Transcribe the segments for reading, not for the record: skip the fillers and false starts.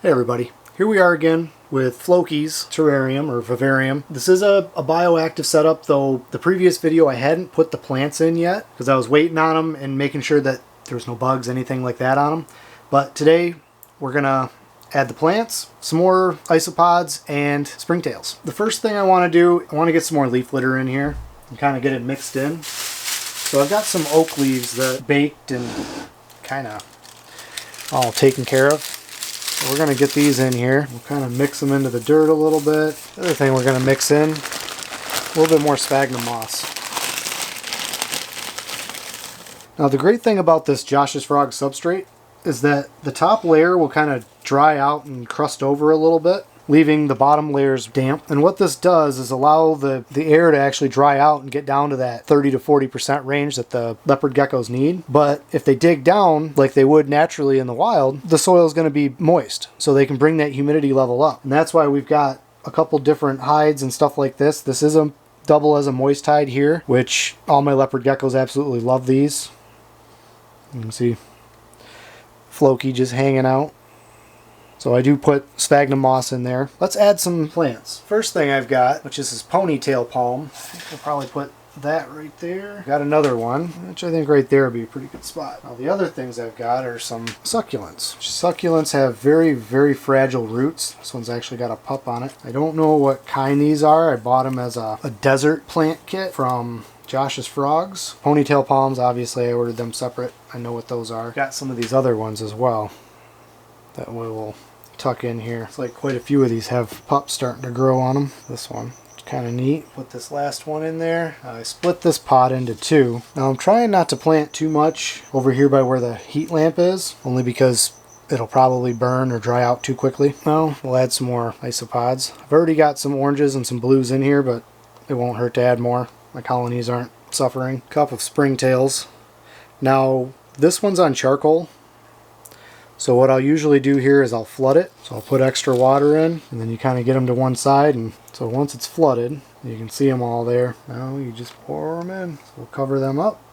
Hey everybody, here we are again with Floki's terrarium or vivarium. This is a bioactive setup, though the previous video I hadn't put the plants in yet because I was waiting on them and making sure that there's no bugs, anything like that on them. But today we're gonna add the plants, some more isopods, and springtails. The first thing I want to do, I want to get some more leaf litter in here and kind of get it mixed in. So I've got some oak leaves that baked and kind of all taken care of. So we're going to get these in here. We'll kind of mix them into the dirt a little bit. The other thing we're going to mix in, a little bit more sphagnum moss. Now the great thing about this Josh's Frog substrate is that the top layer will kind of dry out and crust over a little bit, leaving the bottom layers damp. And what this does is allow the air to actually dry out and get down to that 30 to 40% range that the leopard geckos need. But if they dig down like they would naturally in the wild, the soil is going to be moist, so they can bring that humidity level up. And that's why we've got a couple different hides and stuff like this. This is a double as a moist hide here, which all my leopard geckos absolutely love these. You can see Floki just hanging out. So I do put sphagnum moss in there. Let's add some plants. First thing I've got, which is this ponytail palm. I think we'll probably put that right there. Got another one, which I think right there would be a pretty good spot. Now the other things I've got are some succulents. Succulents have very, very fragile roots. This one's actually got a pup on it. I don't know what kind these are. I bought them as a desert plant kit from Josh's Frogs. Ponytail palms, obviously I ordered them separate. I know what those are. Got some of these other ones as well that we will tuck in here. It's like quite a few of these have pups starting to grow on them. This one, it's kind of neat. Put this last one in there. I split this pot into two. Now I'm trying not to plant too much over here by where the heat lamp is, only because it'll probably burn or dry out too quickly. Now we'll add some more isopods. I've already got some oranges and some blues in here, but it won't hurt to add more. My colonies aren't suffering. Cup of springtails. Now this one's on charcoal. So what I'll usually do here is I'll flood it. So I'll put extra water in, and then you kind of get them to one side. And so once it's flooded, you can see them all there. Now you just pour them in. So we'll cover them up,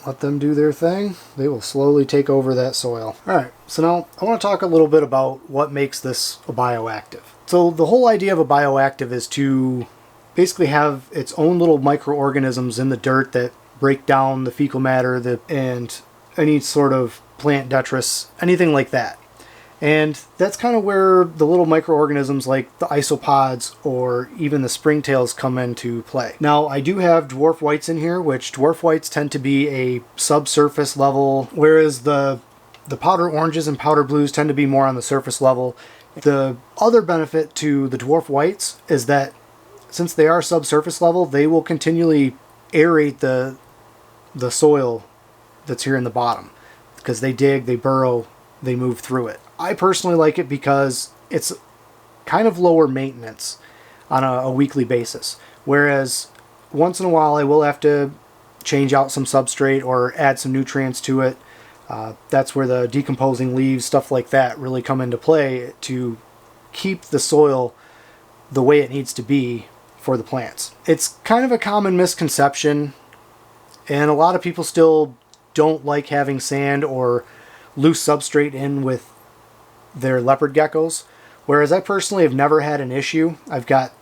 let them do their thing. They will slowly take over that soil. Alright, so now I want to talk a little bit about what makes this a bioactive. So the whole idea of a bioactive is to basically have its own little microorganisms in the dirt that break down the fecal matter and any sort of plant detritus, anything like that. And that's kind of where the little microorganisms like the isopods or even the springtails come into play. Now I do have dwarf whites in here, which dwarf whites tend to be a subsurface level, whereas the powder oranges and powder blues tend to be more on the surface level. The other benefit to the dwarf whites is that since they are subsurface level, they will continually aerate the soil that's here in the bottom, because they dig, they burrow, they move through it. I personally like it because it's kind of lower maintenance on a weekly basis, whereas once in a while I will have to change out some substrate or add some nutrients to it. That's where the decomposing leaves, stuff like that, really come into play to keep the soil the way it needs to be for the plants. It's kind of a common misconception, and a lot of people still don't like having sand or loose substrate in with their leopard geckos, whereas I personally have never had an issue. I've got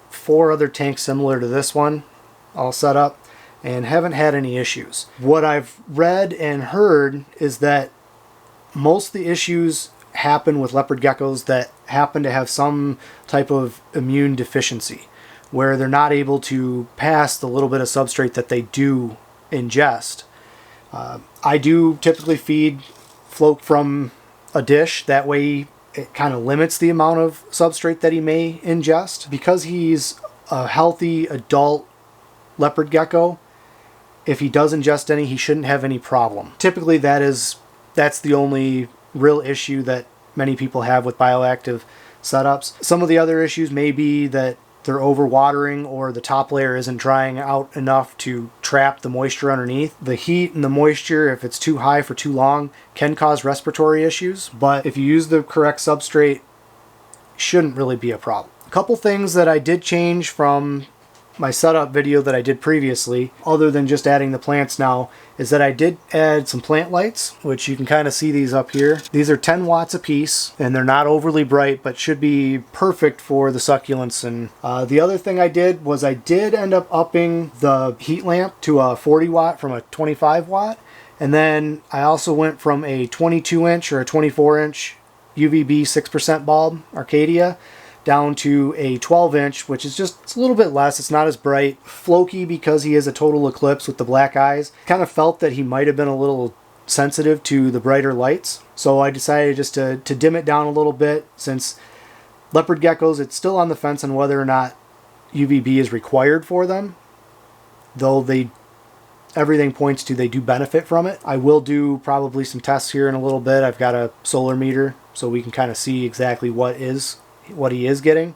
4 other tanks similar to this one all set up and haven't had any issues. What I've read and heard is that most of the issues happen with leopard geckos that happen to have some type of immune deficiency, where they're not able to pass the little bit of substrate that they do ingest. I do typically feed Floki from a dish. That way it kind of limits the amount of substrate that he may ingest. Because he's a healthy adult leopard gecko, if he does ingest any, he shouldn't have any problem. Typically that's the only real issue that many people have with bioactive setups. Some of the other issues may be that they're overwatering or the top layer isn't drying out enough to trap the moisture underneath. The heat and the moisture, if it's too high for too long, can cause respiratory issues, but if you use the correct substrate, shouldn't really be a problem. A couple things that I did change from my setup video that I did previously, other than just adding the plants now, is that I did add some plant lights, which you can kind of see these up here. These are 10 watts a piece, and they're not overly bright, but should be perfect for the succulents. And the other thing I did was I did end up upping the heat lamp to a 40 watt from a 25 watt. And then I also went from a 22 inch or a 24 inch UVB 6% bulb, Arcadia, down to a 12 inch, which is just, it's a little bit less. It's not as bright. Floki, because he is a total eclipse with the black eyes, kind of felt that he might have been a little sensitive to the brighter lights. So I decided just to dim it down a little bit. Since leopard geckos, it's still on the fence on whether or not UVB is required for them, though everything points to they do benefit from it. I will do probably some tests here in a little bit. I've got a solar meter so we can kind of see exactly what he is getting,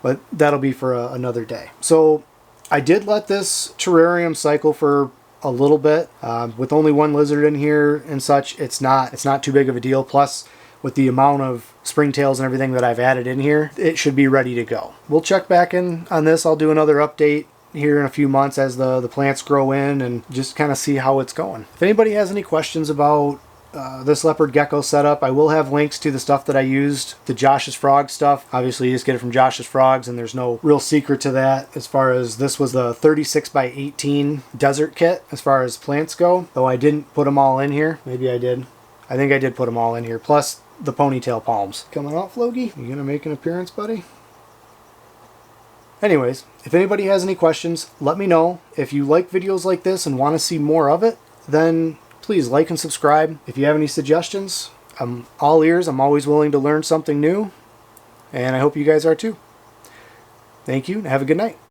but that'll be for another day. So I did let this terrarium cycle for a little bit. With only one lizard in here and such, it's not too big of a deal. Plus, with the amount of springtails and everything that I've added in here, it should be ready to go. We'll check back in on this. I'll do another update here in a few months as the plants grow in and just kind of see how it's going. If anybody has any questions about this leopard gecko setup, I will have links to the stuff that I used, the Josh's Frog stuff. Obviously you just get it from Josh's Frogs, and there's no real secret to that. As far as this was the 36 by 18 desert kit as far as plants go, though I didn't put them all in here. Maybe I did. I think I did put them all in here, plus the ponytail palms. Coming out, Floki? You gonna make an appearance, buddy? Anyways, if anybody has any questions, let me know. If you like videos like this and want to see more of it, then please like and subscribe. If you have any suggestions, I'm all ears. I'm always willing to learn something new, and I hope you guys are too. Thank you, and have a good night.